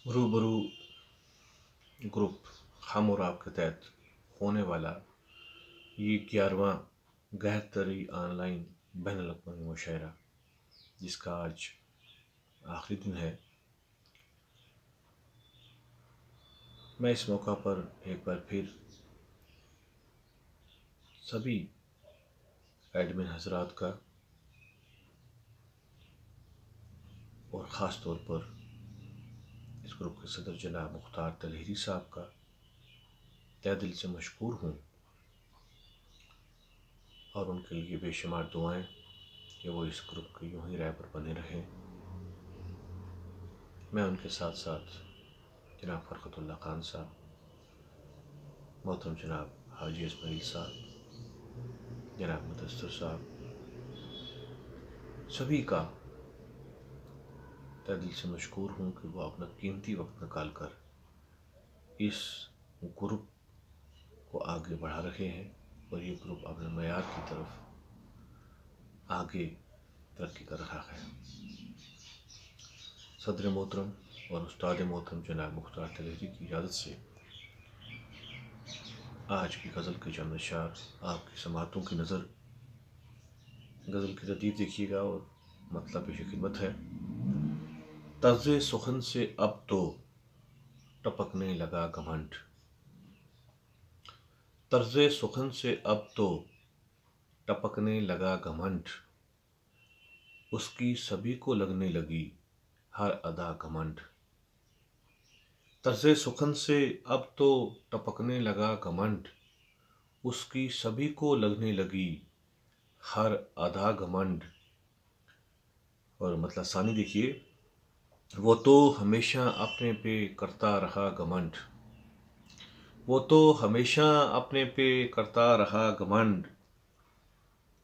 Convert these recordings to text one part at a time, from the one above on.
रूबरू ग्रुप हम और आप के तहत होने वाला ये 11वां गहतरी ऑनलाइन बैनुल-अक़वामी मुशायरा, जिसका आज आखिरी दिन है। मैं इस मौका पर एक बार फिर सभी एडमिन हजरात का और ख़ास तौर पर इस ग्रुप के सदर जनाब मुख्तार तलहरी साहब का तहे दिल से मशकूर हूँ और उनके लिए बेशुमार दुआएं कि वो इस ग्रुप के यूं ही रहबर बने रहें। मैं उनके साथ साथ जनाब फ़रक़तुल्लाह खान साहब, मोहतरम जनाब हाजी इस्माइल साहब, जनाब मुदस्सिर साहब, सभी का तहे दिल से मशकूर हूँ कि वो अपना कीमती वक्त निकाल कर इस ग्रुप को आगे बढ़ा रहे हैं और ये ग्रुप अपने मयार की तरफ आगे तरक्की कर रहा है। सदर मोहतरम और उस्ताद मोहतरम जनाब मुख्तार तलहरी की इजाज़त से आज की गज़ल के चंद अशार आपकी समातों की नज़र। गज़ल की तरतीब देखिएगा और मतलब पेश खिदमत है। तर्ज़े सुखन से अब तो टपकने लगा घमंड, तर्ज़े सुखन से अब तो टपकने लगा घमंड, उसकी सभी को लगने लगी हर अदा घमंड। तर्ज़े सुखन से अब तो टपकने लगा घमंड, उसकी सभी को लगने लगी हर अदा घमंड। और मतलब सानी देखिए, वो तो हमेशा अपने पे करता रहा घमंड, वो तो हमेशा अपने पे करता रहा घमंड,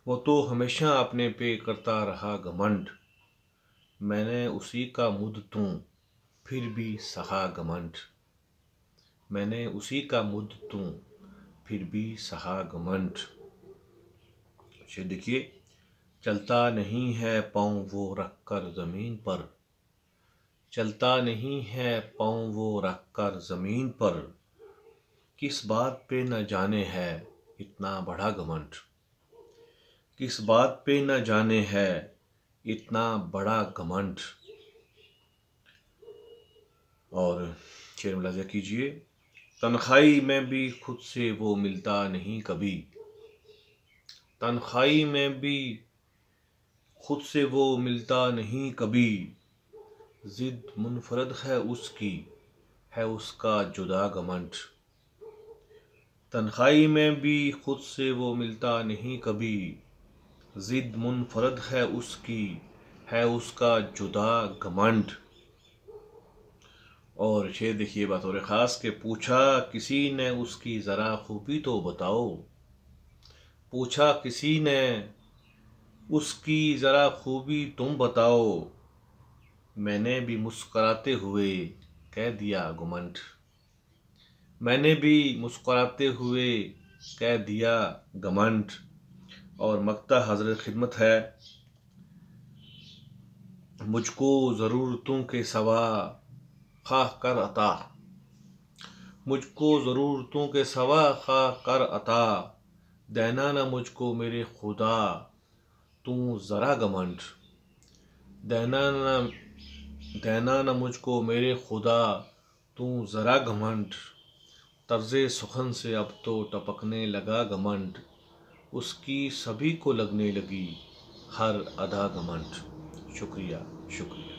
वो तो हमेशा अपने पे करता रहा घमंड। मैंने उसी का मुद्द तूं फिर भी सहा घमंड, मैंने उसी का मुद्द तूं फिर भी सहा घमंड। देखिए, चलता नहीं है पाँव वो रख कर ज़मीन पर, चलता नहीं है पाँव वो रख कर ज़मीन पर, किस बात पे न जाने है इतना बड़ा घमंड, किस बात पे न जाने है इतना बड़ा घमंड। और शेर मुलाज़ा कीजिए। तन्हाई में भी खुद से वो मिलता नहीं कभी, तन्हाई में भी खुद से वो मिलता नहीं कभी, जिद मुनफरद है उसकी है उसका जुदा घमंड। तन्हाई में भी खुद से वो मिलता नहीं कभी, जिद मुनफरद है उसकी है उसका जुदा घमंड। और शेर देखिए बतौर ख़ास के पूछा किसी ने उसकी ज़रा खूबी तो बताओ, पूछा किसी ने उसकी ज़रा खूबी तुम बताओ, मैंने भी मुस्कुराते हुए कह दिया घमंड, मैंने भी मुस्कुराते हुए कह दिया घमंड। और मक्ता हज़रत खिदमत है। मुझको ज़रूरतों के सवा खाह कर अता, मुझको ज़रूरतों के सवा खाह कर अता, देना न मुझको मेरे खुदा तू ज़रा घमंड, देना न मुझको मेरे खुदा तू ज़रा घमंड। तर्ज़े सुखन से अब तो टपकने लगा घमंड, उसकी सभी को लगने लगी हर अदा घमंड। शुक्रिया शुक्रिया।